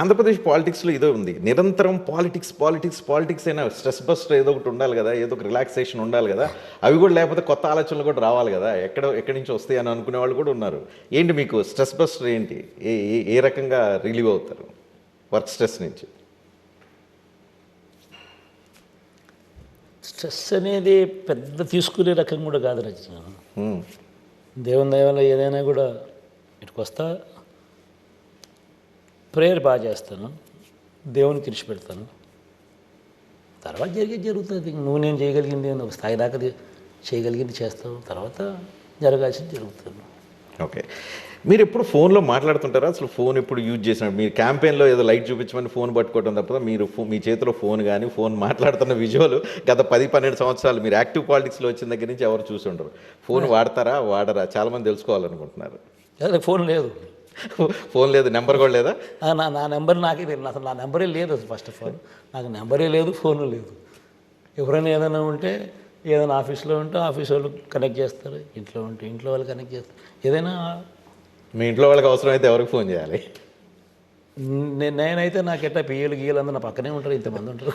ఆంధ్రప్రదేశ్ పాలిటిక్స్లో ఇదో ఉంది, నిరంతరం పాలిటిక్స్ అయినా స్ట్రెస్ బస్టర్ ఏదో ఒకటి ఉండాలి కదా, ఏదో ఒక రిలాక్సేషన్ ఉండాలి కదా, అవి కూడా లేకపోతే కొత్త ఆలోచనలు కూడా రావాలి కదా, ఎక్కడి నుంచి వస్తాయి అని అనుకునే వాళ్ళు కూడా ఉన్నారు. ఏంటి మీకు స్ట్రెస్ బస్టర్ ఏంటి, ఏ రకంగా రిలీవ్ అవుతారు వర్క్ స్ట్రెస్ నుంచి? స్ట్రెస్ అనేది పెద్ద తీసుకునే రకం కూడా కాదు రచన. దేవుని దయ వల్ల ఏదైనా కూడా ఇటుకు వస్తా, ప్రేయర్ బాగా చేస్తాను, దేవునికి కృషి పెడతాను, తర్వాత జరుగుతుంది. నువ్వు నేను చేయగలిగింది ఒక స్థాయి దాకా చేయగలిగింది చేస్తావు, తర్వాత జరగాల్సింది జరుగుతుంది. ఓకే, మీరు ఎప్పుడు ఫోన్లో మాట్లాడుతుంటారా? అసలు ఫోన్ ఎప్పుడు యూజ్ చేసినట్టు మీరు క్యాంపెయిన్లో ఏదో లైట్ చూపించమని ఫోన్ పట్టుకోవడం తప్ప మీరు మీ చేతిలో ఫోన్ కానీ ఫోన్ మాట్లాడుతున్న విజువల్ గత 10-12 సంవత్సరాలు మీరు యాక్టివ్ పాలిటిక్స్లో వచ్చిన దగ్గర నుంచి ఎవరు చూసి ఉండరు. ఫోన్ వాడతారా వాడరా చాలామంది తెలుసుకోవాలనుకుంటున్నారు. ఫోన్ లేదు, ఫోన్ లేదు, నెంబర్ కూడా లేదా? నా నెంబర్ నాకే తెలియదు, అసలు నా నెంబరే లేదు. అసలు ఫస్ట్ ఆఫ్ ఆల్ నాకు నెంబరే లేదు, ఫోను లేదు. ఎవరైనా ఏదైనా ఉంటే ఏదైనా ఆఫీస్లో ఉంటే ఆఫీస్ వాళ్ళు కనెక్ట్ చేస్తారు, ఇంట్లో ఉంటే ఇంట్లో వాళ్ళు కనెక్ట్ చేస్తారు. ఏదైనా మీ ఇంట్లో వాళ్ళకి అవసరం అయితే ఎవరికి ఫోన్ చేయాలి? నేనైతే నాకెట్టా పియ్యలు గీయలు అందరూ నా పక్కనే ఉంటారు, ఇంతమంది ఉంటారు.